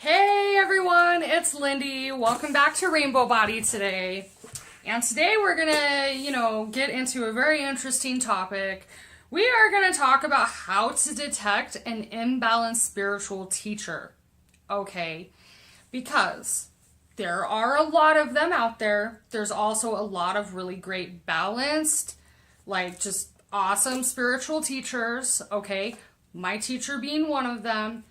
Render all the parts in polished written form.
Hey everyone, it's Lindy. Welcome back to Rainbow Body today. And today we're gonna, get into a very interesting topic. We are gonna talk about how to detect an imbalanced spiritual teacher. Okay, because there are a lot of them out there. There's also a lot of really great balanced, just awesome spiritual teachers. Okay, my teacher being one of them.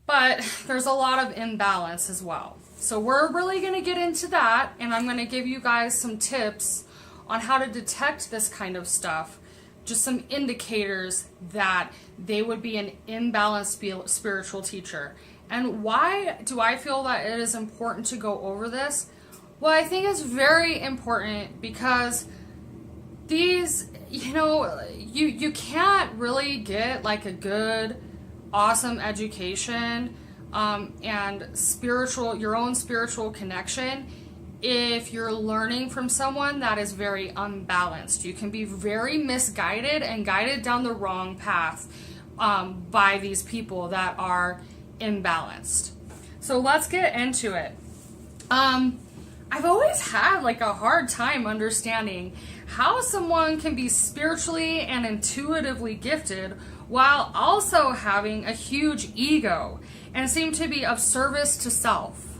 But there's a lot of imbalance as well. So we're really going to get into that, and I'm going to give you guys some tips on how to detect this kind of stuff. Just some indicators that they would be an imbalanced spiritual teacher. And why do I feel that it is important to go over this? Well, I think it's very important because these, you can't really get like a good awesome education and your own spiritual connection if you're learning from someone that is very unbalanced. You can be very misguided and guided down the wrong path by these people that are imbalanced. So let's get into it. I've always had a hard time understanding how someone can be spiritually and intuitively gifted while also having a huge ego and seem to be of service to self.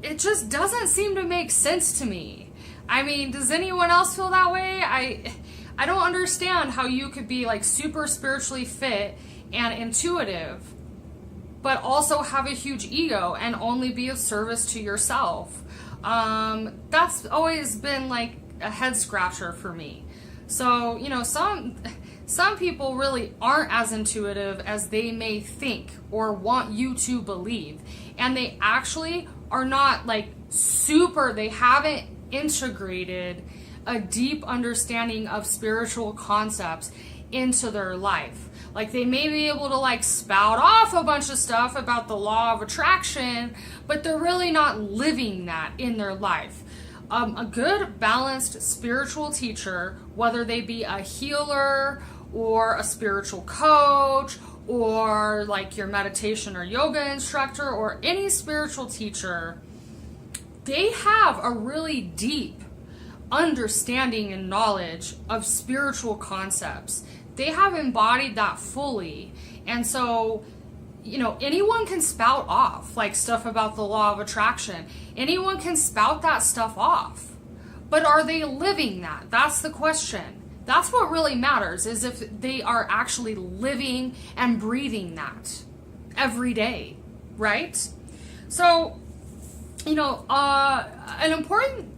It just doesn't seem to make sense to me. I mean, does anyone else feel that way? I don't understand how you could be super spiritually fit and intuitive, but also have a huge ego and only be of service to yourself. That's always been a head scratcher for me. So, some people really aren't as intuitive as they may think or want you to believe. And they actually are not they haven't integrated a deep understanding of spiritual concepts into their life. They may be able to spout off a bunch of stuff about the law of attraction, but they're really not living that in their life. A good balanced spiritual teacher, whether they be a healer or a spiritual coach or your meditation or yoga instructor or any spiritual teacher, they have a really deep understanding and knowledge of spiritual concepts. They have embodied that fully. And so, anyone can spout off stuff about the law of attraction. Anyone can spout that stuff off. But are they living that? That's the question. That's what really matters, is if they are actually living and breathing that every day, right? So, an important,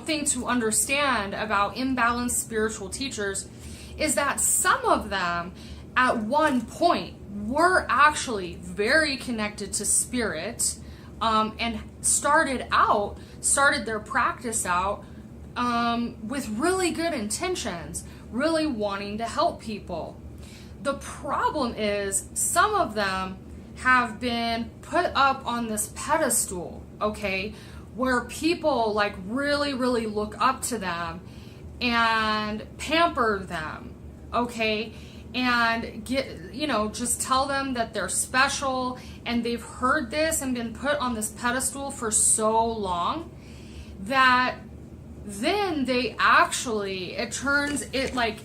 thing to understand about imbalanced spiritual teachers is that some of them at one point were actually very connected to spirit and started their practice out with really good intentions, really wanting to help people. The problem is some of them have been put up on this pedestal, okay, where people really, really look up to them and pamper them, okay, and just tell them that they're special, and they've heard this and been put on this pedestal for so long that then it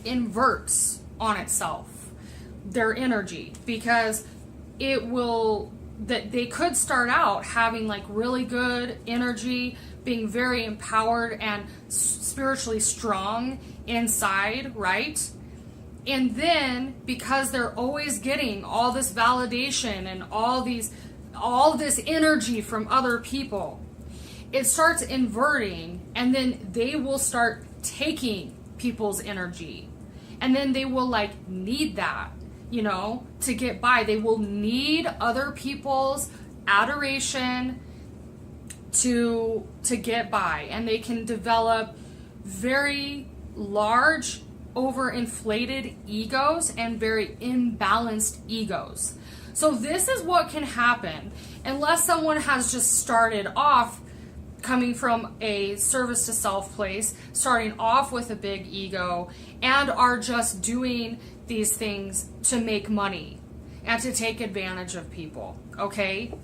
inverts on itself, their energy, because that they could start out having really good energy, being very empowered and spiritually strong inside, right? And then because they're always getting all this validation and all this energy from other people, it starts inverting, and then they will start taking people's energy, and then they will need that, to get by. They will need other people's adoration to get by, and they can develop very large, overinflated egos and very imbalanced egos. So this is what can happen unless someone has just started off coming from a service to self place, starting off with a big ego, and are just doing these things to make money and to take advantage of people, okay?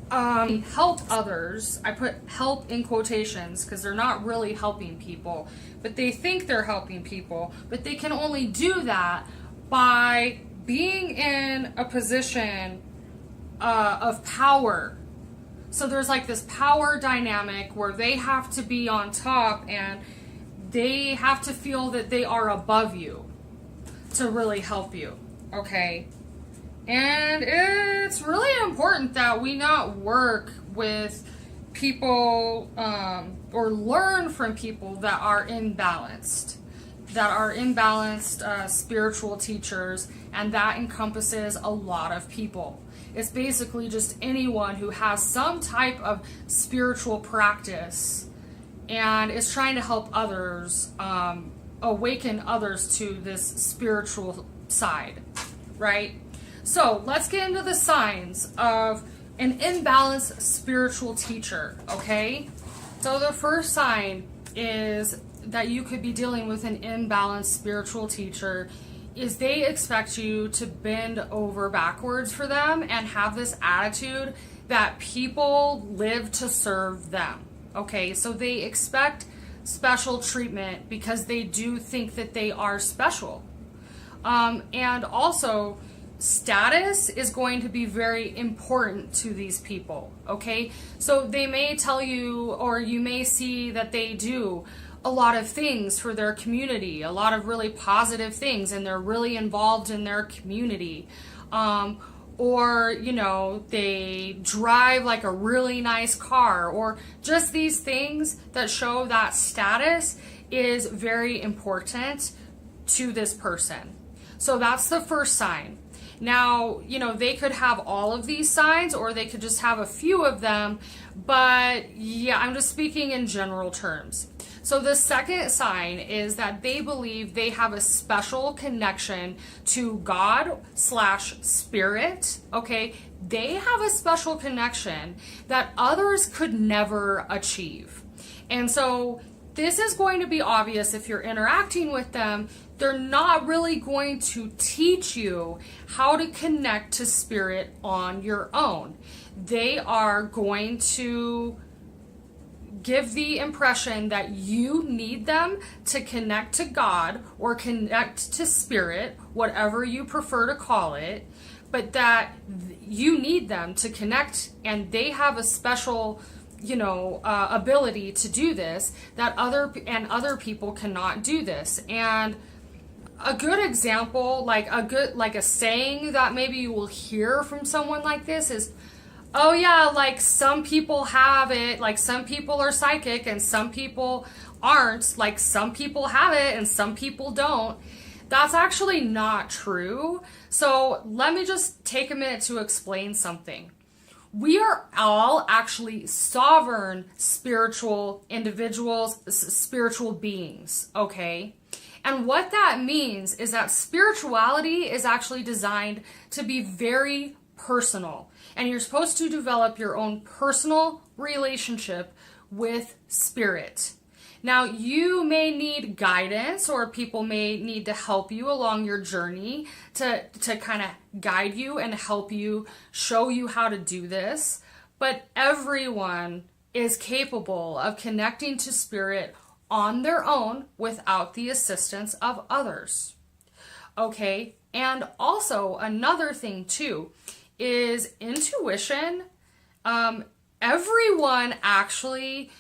Help others. I put help in quotations because they're not really helping people, but they think they're helping people, but they can only do that by being in a position of power. So there's like this power dynamic where they have to be on top and they have to feel that they are above you to really help you, okay? And it's really important that we not work with people or learn from people that are imbalanced, spiritual teachers, and that encompasses a lot of people. It's basically just anyone who has some type of spiritual practice and is trying to help others, awaken others to this spiritual side, right? So let's get into the signs of an imbalanced spiritual teacher, okay? So the first sign is that you could be dealing with an imbalanced spiritual teacher is they expect you to bend over backwards for them and have this attitude that people live to serve them, okay? So they expect special treatment because they do think that they are special. And also, status is going to be very important to these people, okay? So they may tell you, or you may see that they do a lot of things for their community, a lot of really positive things, and they're really involved in their community. Or, you know, they drive like a really nice car, or just these things that show that status is very important to this person. So that's the first sign. Now, you know, they could have all of these signs or they could just have a few of them, but yeah, I'm just speaking in general terms. So the second sign is that they believe they have a special connection to God/spirit, okay? They have a special connection that others could never achieve. And so this is going to be obvious if you're interacting with them. They're not really going to teach you how to connect to spirit on your own. They are going to give the impression that you need them to connect to God or connect to spirit, whatever you prefer to call it, but that you need them to connect and they have a special, you know, ability to do this, that other people cannot do this. And a good example, like a saying that maybe you will hear from someone like this is, oh yeah, like some people have it, like some people are psychic and some people aren't, like some people have it and some people don't. That's actually not true. So let me just take a minute to explain something. We are all actually sovereign spiritual individuals, spiritual beings, okay? And what that means is that spirituality is actually designed to be very personal. And you're supposed to develop your own personal relationship with spirit. Now, you may need guidance or people may need to help you along your journey to kind of guide you and help you, show you how to do this. But everyone is capable of connecting to spirit on their own without the assistance of others. Okay, and also another thing too is intuition. Everyone actually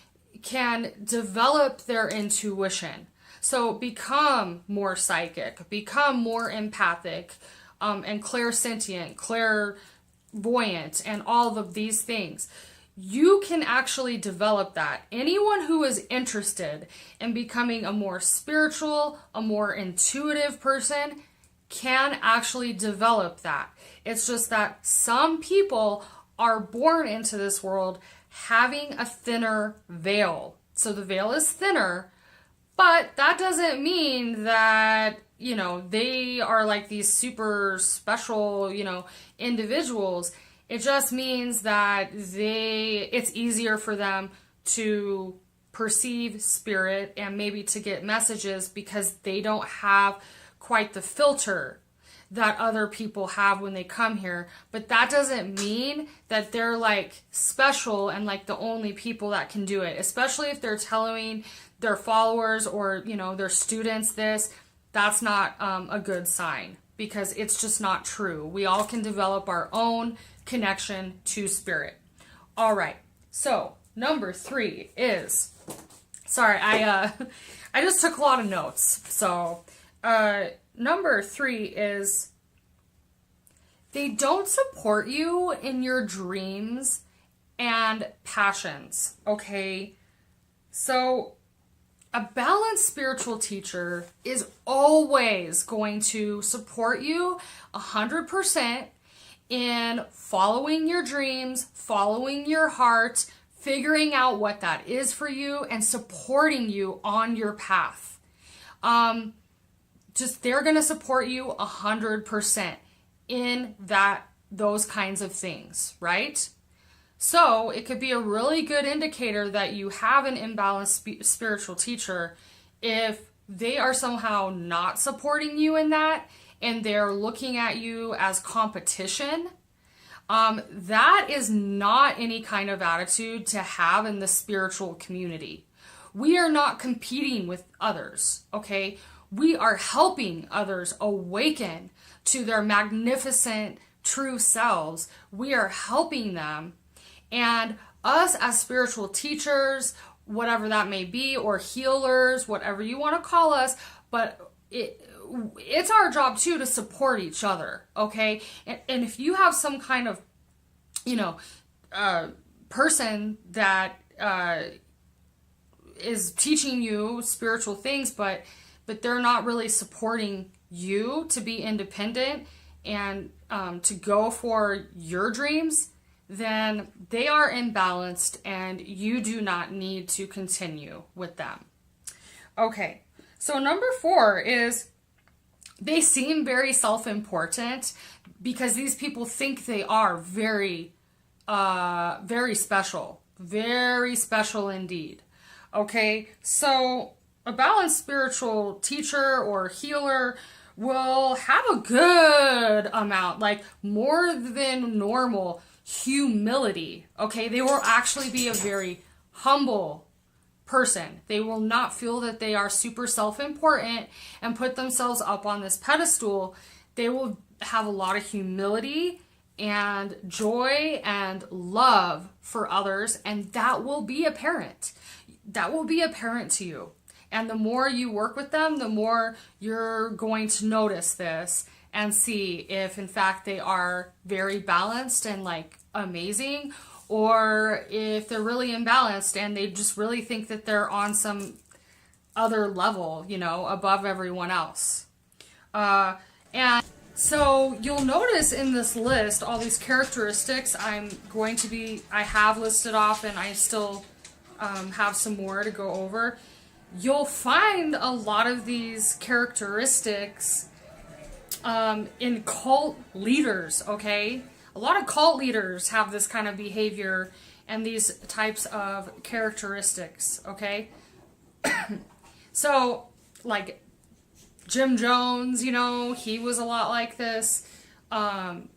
can develop their intuition. So become more psychic, become more empathic, and clairsentient, clairvoyant, and all of these things. You can actually develop that. Anyone who is interested in becoming a more spiritual, a more intuitive person can actually develop that. It's just that some people are born into this world having a thinner veil. So the veil is thinner, but that doesn't mean that, you know, they are like these super special, you know, individuals. It just means that it's easier for them to perceive spirit and maybe to get messages because they don't have quite the filter that other people have when they come here, but that doesn't mean that they're like special and like the only people that can do it, especially if they're telling their followers or, you know, their students this. That's not a good sign, because it's just not true. We all can develop our own connection to spirit. All right, so number 3 is, sorry, I just took a lot of notes. So number 3 is, they don't support you in your dreams and passions, okay? So a balanced spiritual teacher is always going to support you 100% in following your dreams, following your heart, figuring out what that is for you, and supporting you on your path. They're going to support you 100% in those kinds of things, right? So it could be a really good indicator that you have an imbalanced spiritual teacher if they are somehow not supporting you in that, and they're looking at you as competition. That is not any kind of attitude to have in the spiritual community. We are not competing with others, okay? We are helping others awaken to their magnificent true selves. We are helping them. And us as spiritual teachers, whatever that may be, or healers, whatever you want to call us, but it's our job too to support each other, okay? And if you have some kind of, you know, person that is teaching you spiritual things, but they're not really supporting you to be independent and to go for your dreams, then they are imbalanced and you do not need to continue with them. Okay, so number 4 is, they seem very self-important because these people think they are very, very special indeed. Okay, so a balanced spiritual teacher or healer will have a good amount, like more than normal, humility. Okay, they will actually be a very humble person. They will not feel that they are super self-important and put themselves up on this pedestal. They will have a lot of humility and joy and love for others, and that will be apparent. That will be apparent to you. And the more you work with them, the more you're going to notice this and see if in fact they are very balanced and like amazing, or if they're really imbalanced and they just really think that they're on some other level, you know, above everyone else. And so you'll notice in this list all these characteristics I have listed off, and I still have some more to go over. You'll find a lot of these characteristics in cult leaders, okay? A lot of cult leaders have this kind of behavior and these types of characteristics, okay? So, like Jim Jones, you know, he was a lot like this.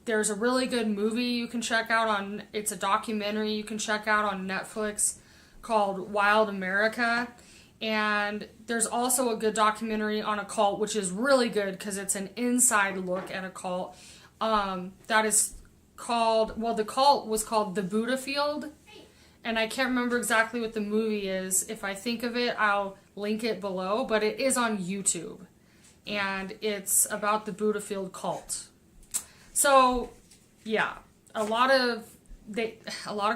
There's a really good movie you can check out it's a documentary you can check out on Netflix called Wild America. And there's also a good documentary on a cult, which is really good because it's an inside look at a cult. That is called, well, the cult was called The Buddha Field. And I can't remember exactly what the movie is. If I think of it, I'll link it below. But it is on YouTube. And it's about the Buddha Field cult. So, yeah, a lot of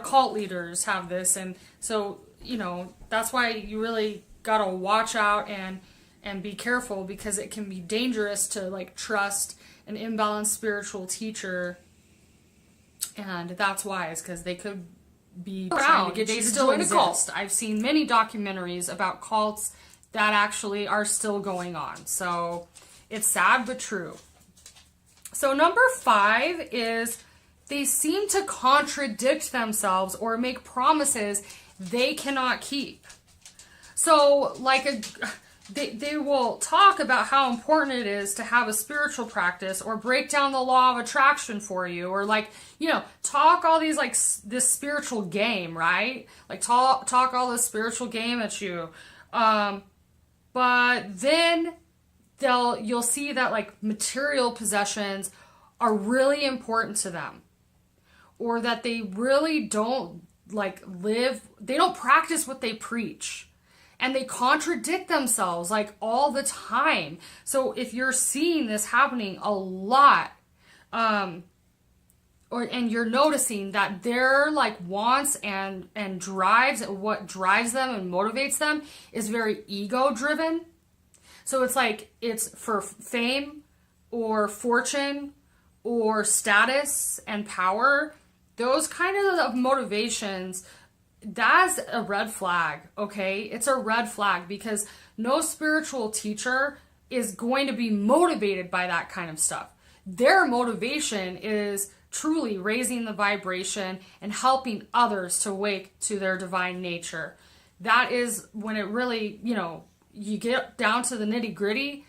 cult leaders have this. And so, you know, that's why you really gotta watch out and be careful, because it can be dangerous to like trust an imbalanced spiritual teacher, and that's why, is because they could be trying to get you to join a cult. I've seen many documentaries about cults that actually are still going on, so it's sad but true. So number 5 is, they seem to contradict themselves or make promises they cannot keep. So, like, they will talk about how important it is to have a spiritual practice, or break down the law of attraction for you, or like, talk all these like this spiritual game, right? Like talk all this spiritual game at you. But then you'll see that like material possessions are really important to them, or that they really don't they don't practice what they preach. And they contradict themselves like all the time. So if you're seeing this happening a lot, and you're noticing that their like wants and drives, what drives them and motivates them is very ego driven. So it's like it's for fame or fortune or status and power. Those kind of motivations, that's a red flag, okay? It's a red flag, because no spiritual teacher is going to be motivated by that kind of stuff. Their motivation is truly raising the vibration and helping others to wake to their divine nature. That is when it really, you get down to the nitty gritty,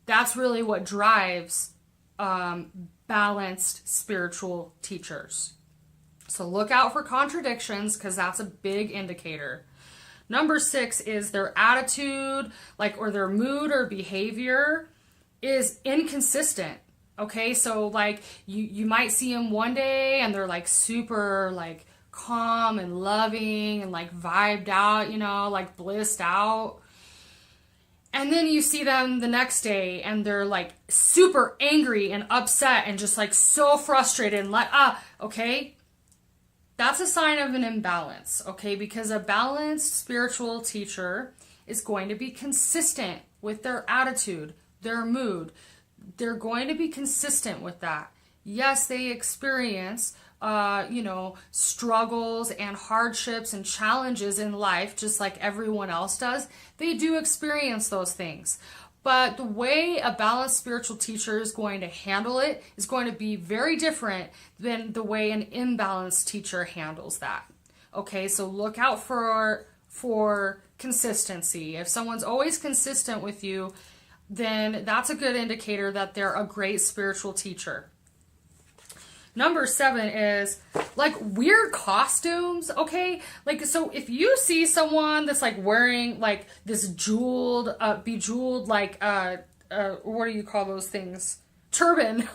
that's really what drives balanced spiritual teachers. So look out for contradictions, because that's a big indicator. Number 6 is their attitude, or their mood or behavior is inconsistent. Okay, so like you might see them one day and they're like super like calm and loving and like vibed out, like blissed out. And then you see them the next day and they're like super angry and upset and just like so frustrated and okay. That's a sign of an imbalance, okay? Because a balanced spiritual teacher is going to be consistent with their attitude, their mood. They're going to be consistent with that. Yes, they experience, struggles and hardships and challenges in life, just like everyone else does. They do experience those things. But the way a balanced spiritual teacher is going to handle it is going to be very different than the way an imbalanced teacher handles that. Okay, so look out for consistency. If someone's always consistent with you, then that's a good indicator that they're a great spiritual teacher. Number 7 is like weird costumes, okay? Like, so if you see someone that's like wearing like this bejeweled, like, what do you call those things? Turban.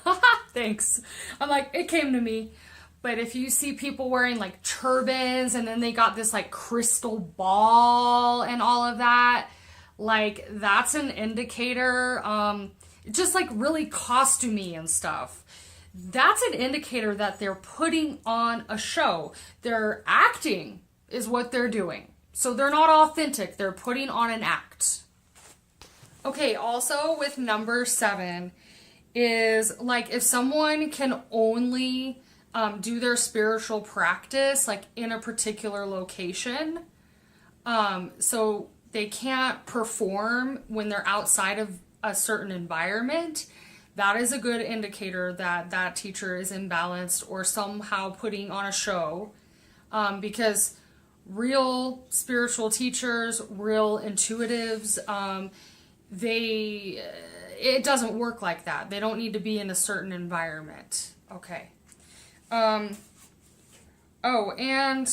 Thanks. I'm like, it came to me. But if you see people wearing like turbans and then they got this like crystal ball and all of that, like that's an indicator, just like really costumey and stuff. That's an indicator that they're putting on a show. They're acting is what they're doing. So they're not authentic. They're putting on an act. Okay, also with number 7 is like if someone can only do their spiritual practice like in a particular location, so they can't perform when they're outside of a certain environment, that is a good indicator that that teacher is imbalanced or somehow putting on a show, because real spiritual teachers, real intuitives, it doesn't work like that. They don't need to be in a certain environment. Okay. Oh, and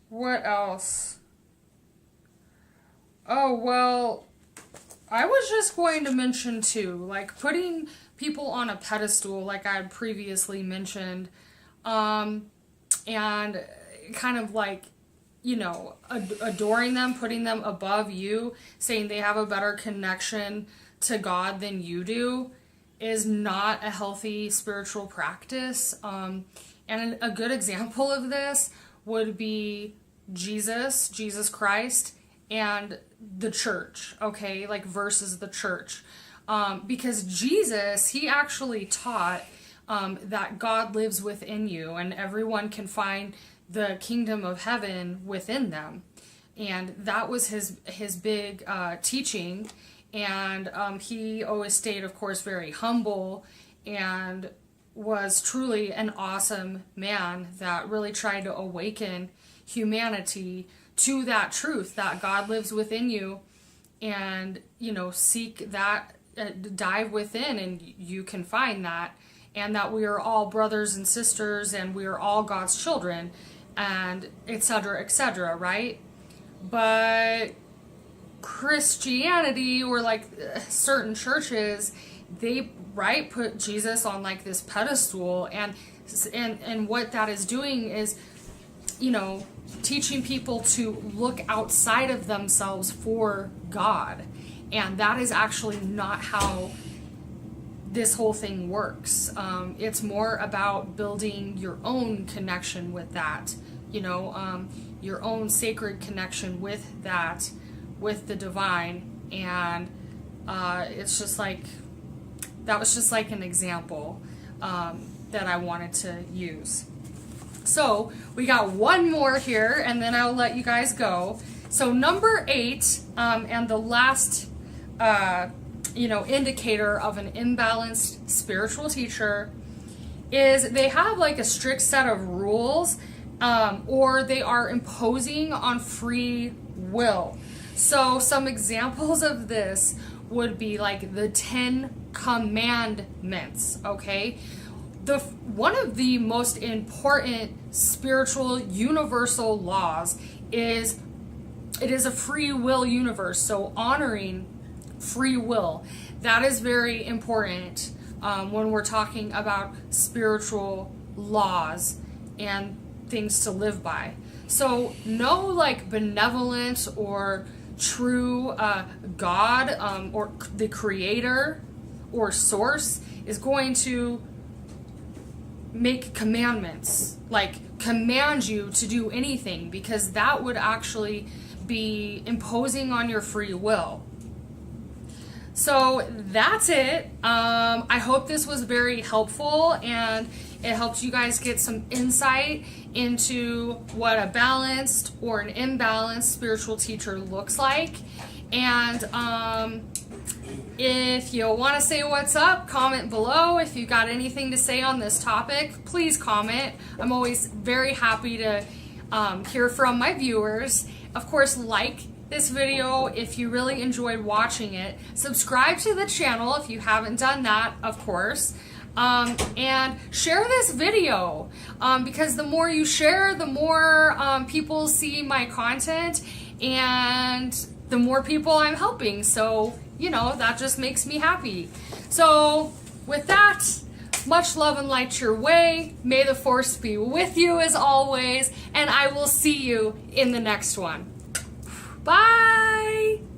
what else? Oh, well, I was just going to mention too, like putting people on a pedestal, like I had previously mentioned, and kind of like, adoring them, putting them above you, saying they have a better connection to God than you do, is not a healthy spiritual practice. And a good example of this would be Jesus Christ, and the church, okay, like versus the church. Because Jesus, he actually taught that God lives within you and everyone can find the kingdom of heaven within them. And that was his big teaching. And he always stayed, of course, very humble and was truly an awesome man that really tried to awaken humanity to that truth that God lives within you, and, you know, seek that, dive within, and you can find that, and that we are all brothers and sisters, and we are all God's children, and etc., right? But Christianity, or like certain churches, they put Jesus on like this pedestal, and what that is doing is, you know, teaching people to look outside of themselves for God, and that is actually not how this whole thing works. It's more about building your own connection with that, you know, your own sacred connection with that, with the divine, and it's just like, that was just like an example that I wanted to use. So we got one more here, and then I'll let you guys go. So number 8, and the last, you know, indicator of an imbalanced spiritual teacher is they have like a strict set of rules, or they are imposing on free will. So some examples of this would be like the 10 Commandments, okay? One of the most important spiritual universal laws is, it is a free will universe, so honoring free will, that is very important when we're talking about spiritual laws and things to live by. So no like benevolent or true God or the creator or source is going to make commandments, like command you to do anything, because that would actually be imposing on your free will. So that's it. I hope this was very helpful, and it helped you guys get some insight into what a balanced or an imbalanced spiritual teacher looks like. And if you want to say what's up, comment below. If you got anything to say on this topic, please comment. I'm always very happy to hear from my viewers. Of course, like this video if you really enjoyed watching it. Subscribe to the channel if you haven't done that, of course. And share this video, because the more you share, the more people see my content, and the more people I'm helping. So, you know, that just makes me happy. So with that, much love and light your way. May the force be with you as always, and I will see you in the next one. Bye!